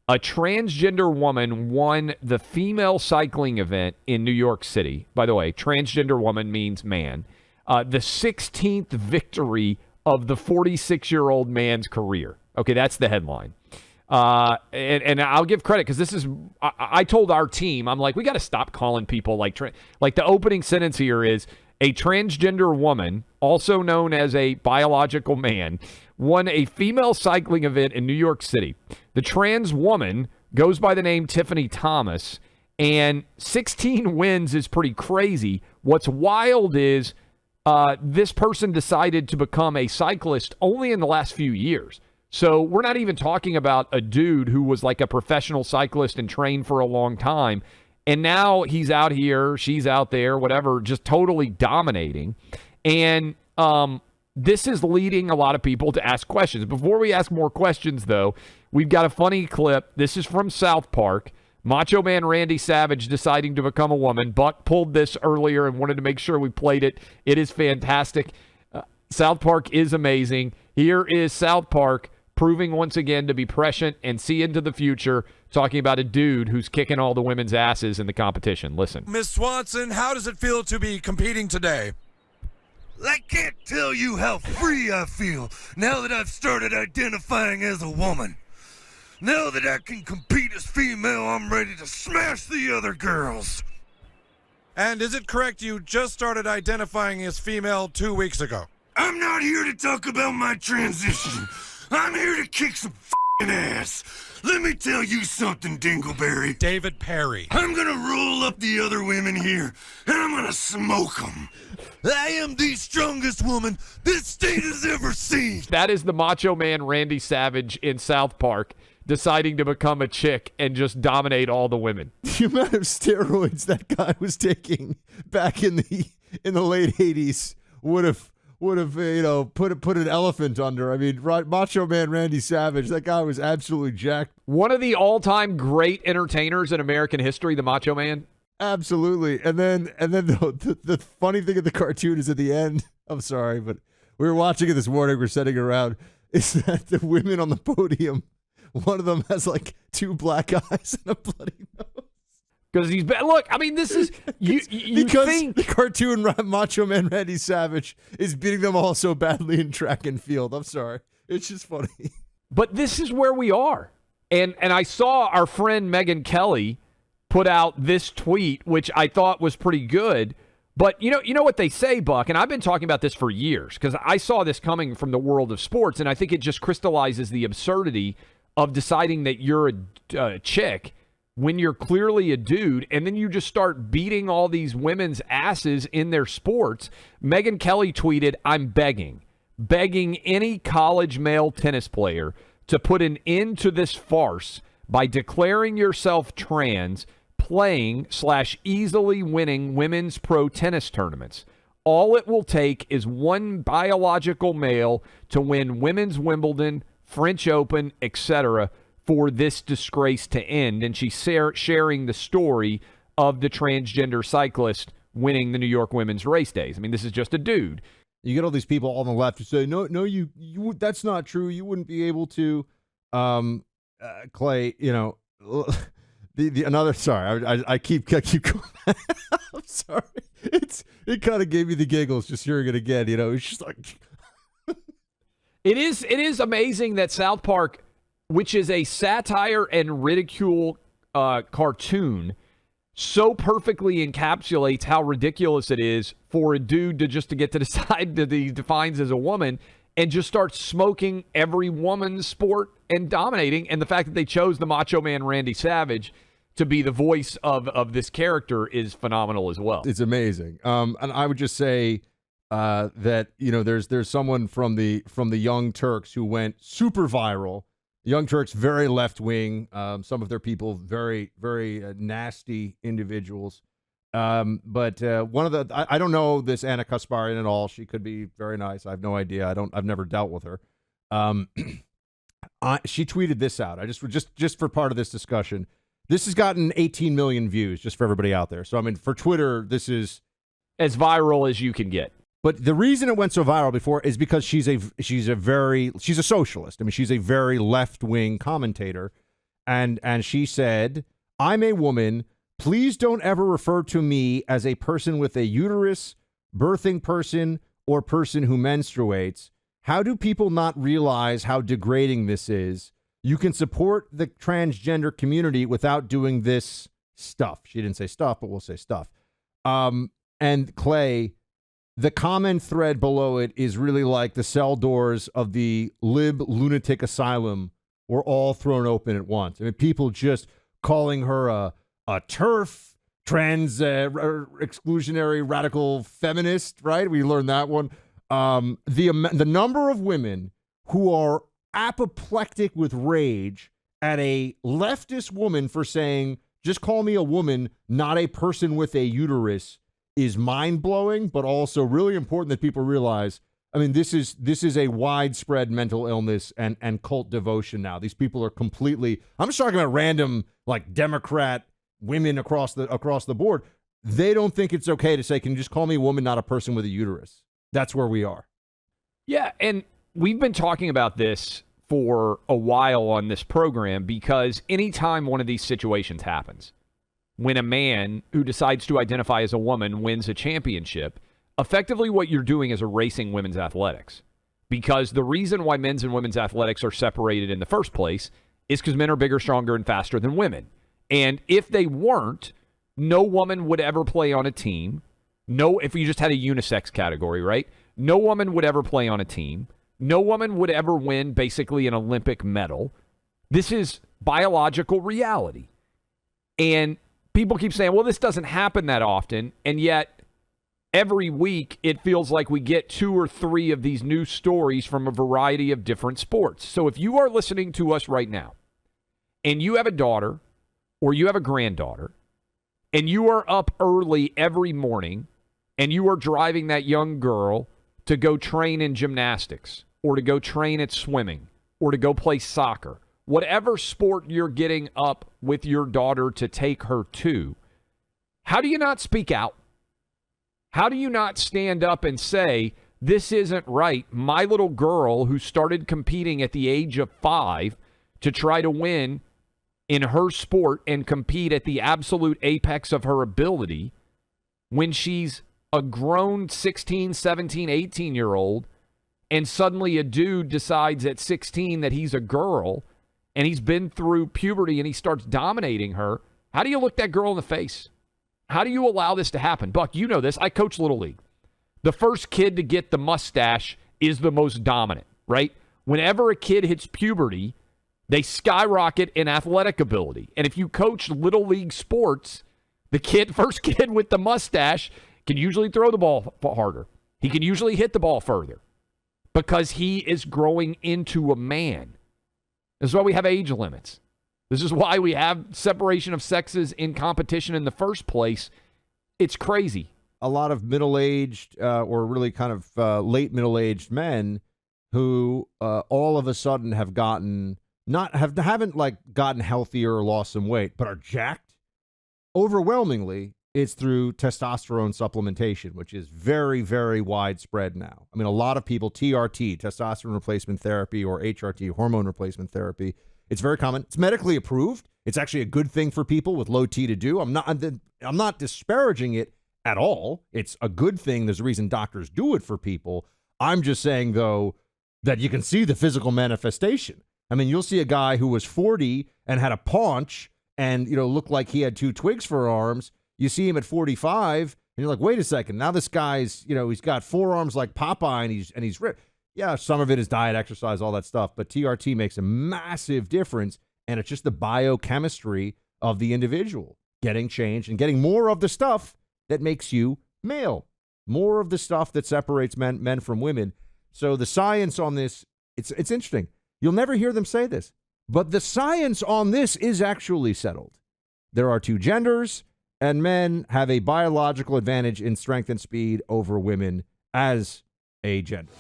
A transgender woman won the female cycling event in New York City. By the way, transgender woman means man. The 16th victory of the 46-year-old man's career. Okay, that's the headline. And I'll give credit because this is, I told our team, I'm like, we got to stop calling people like the opening sentence here is, a transgender woman, also known as a biological man, won a female cycling event in New York City. The trans woman goes by the name Tiffany Thomas, and 16 wins is pretty crazy. What's wild is this person decided to become a cyclist only in the last few years. So we're not even talking about a dude who was like a professional cyclist and trained for a long time. And now he's out here, she's out there, whatever, just totally dominating. And this is leading a lot of people to ask questions. Before we ask more questions, though, we've got a funny clip. This is from South Park. Macho Man Randy Savage deciding to become a woman. Buck pulled this earlier and wanted to make sure we played it. It is fantastic. South Park is amazing. Here is South Park proving once again to be prescient and see into the future, talking about a dude who's kicking all the women's asses in the competition. Listen. Miss Swanson, how does it feel to be competing today? I can't tell you how free I feel now that I've started identifying as a woman. Now that I can compete as female, I'm ready to smash the other girls. And is it correct you just started identifying as female 2 weeks ago? I'm not here to talk about my transition. I'm here to kick some f***ing ass. Let me tell you something, Dingleberry. David Perry. I'm gonna roll up the other women here, and I'm gonna smoke them. I am the strongest woman this state has ever seen. That is the Macho Man Randy Savage in South Park deciding to become a chick and just dominate all the women. The amount of steroids that guy was taking back in the late 80s would have put an elephant under. I mean, Macho Man Randy Savage, that guy was absolutely jacked. One of the all-time great entertainers in American history, the Macho Man. Absolutely. And then the funny thing of the cartoon is at the end. I'm sorry, but we were watching it this morning. We're sitting around. Is that the women on the podium? One of them has like 2 black eyes and a bloody nose. Because he's look, I mean, this is you think the cartoon Macho Man Randy Savage is beating them all so badly in track and field. I'm sorry, it's just funny. But this is where we are, and I saw our friend Megyn Kelly put out this tweet, which I thought was pretty good. But you know what they say, Buck, and I've been talking about this for years because I saw this coming from the world of sports, and I think it just crystallizes the absurdity of deciding that you're a chick when you're clearly a dude, and then you just start beating all these women's asses in their sports. Megyn Kelly tweeted, I'm begging any college male tennis player to put an end to this farce by declaring yourself trans, playing/easily winning women's pro tennis tournaments. All it will take is one biological male to win women's Wimbledon, French Open, etc., for this disgrace to end. And she's sharing the story of the transgender cyclist winning the New York women's race days. I mean, this is just a dude. You get all these people on the left who say, no, you that's not true. You wouldn't be able to, Clay, another, sorry, I keep going. I'm sorry. It kind of gave me the giggles just hearing it again. It's just like. It is amazing that South Park, which is a satire and ridicule cartoon, so perfectly encapsulates how ridiculous it is for a dude to get to decide that he defines as a woman and just start smoking every woman's sport and dominating. And the fact that they chose the Macho Man Randy Savage to be the voice of this character is phenomenal as well. It's amazing. And I would just say that there's someone from the Young Turks who went super viral. Young Turks, very left-wing. Some of their people, very, very nasty individuals. But one of the, I don't know this Anna Kasparian at all. She could be very nice. I have no idea. I've never dealt with her. She tweeted this out. I just for part of this discussion. This has gotten 18 million views, just for everybody out there. So, I mean, for Twitter, this is as viral as you can get. But the reason it went so viral before is because she's a socialist. I mean, she's a very left-wing commentator. and she said, "I'm a woman. Please don't ever refer to me as a person with a uterus, birthing person, or person who menstruates. How do people not realize how degrading this is? You can support the transgender community without doing this stuff." She didn't say stuff, but we'll say stuff. And Clay, the comment thread below it is really like the cell doors of the lib lunatic asylum were all thrown open at once. I mean, people just calling her a TERF, trans exclusionary radical feminist, right? We learned that one. The number of women who are apoplectic with rage at a leftist woman for saying, just call me a woman, not a person with a uterus, is mind-blowing, but also really important that people realize, I mean, this is a widespread mental illness and cult devotion now. These people are completely, I'm just talking about random, like, Democrat women across the board. They don't think it's okay to say, can you just call me a woman, not a person with a uterus? That's where we are. Yeah, and we've been talking about this for a while on this program because anytime one of these situations happens, when a man who decides to identify as a woman wins a championship, effectively what you're doing is erasing women's athletics. Because the reason why men's and women's athletics are separated in the first place is because men are bigger, stronger, and faster than women. And if they weren't, no woman would ever play on a team. No, if you just had a unisex category, right? No woman would ever play on a team. No woman would ever win basically an Olympic medal. This is biological reality. And people keep saying, well, this doesn't happen that often. And yet every week it feels like we get 2 or 3 of these news stories from a variety of different sports. So if you are listening to us right now and you have a daughter or you have a granddaughter and you are up early every morning and you are driving that young girl to go train in gymnastics or to go train at swimming or to go play soccer, whatever sport you're getting up with your daughter to take her to, how do you not speak out? How do you not stand up and say, this isn't right? My little girl who started competing at the age of 5 to try to win in her sport and compete at the absolute apex of her ability, when she's a grown 16, 17, 18-year-old, and suddenly a dude decides at 16 that he's a girl, and he's been through puberty, and he starts dominating her, how do you look that girl in the face? How do you allow this to happen? Buck, you know this. I coach Little League. The first kid to get the mustache is the most dominant, right? Whenever a kid hits puberty, they skyrocket in athletic ability. And if you coach Little League sports, the first kid with the mustache can usually throw the ball harder. He can usually hit the ball further because he is growing into a man. This is why we have age limits. This is why we have separation of sexes in competition in the first place. It's crazy. A lot of middle-aged or really kind of late middle-aged men who all of a sudden have gotten haven't like gotten healthier or lost some weight, but are jacked. Overwhelmingly, it's through testosterone supplementation, which is very, very widespread now. I mean, a lot of people, TRT, testosterone replacement therapy, or HRT, hormone replacement therapy, it's very common. It's medically approved. It's actually a good thing for people with low T to do. I'm not disparaging it at all. It's a good thing. There's a reason doctors do it for people. I'm just saying, though, that you can see the physical manifestation. I mean, you'll see a guy who was 40 and had a paunch and, looked like he had 2 twigs for arms. You see him at 45 and you're like, wait a second. Now this guy's, he's got forearms like Popeye and he's ripped. Yeah, some of it is diet, exercise, all that stuff, but TRT makes a massive difference, and it's just the biochemistry of the individual getting changed and getting more of the stuff that makes you male, more of the stuff that separates men from women. So the science on this, it's interesting. You'll never hear them say this, but the science on this is actually settled. There are 2 genders, and men have a biological advantage in strength and speed over women as a gender.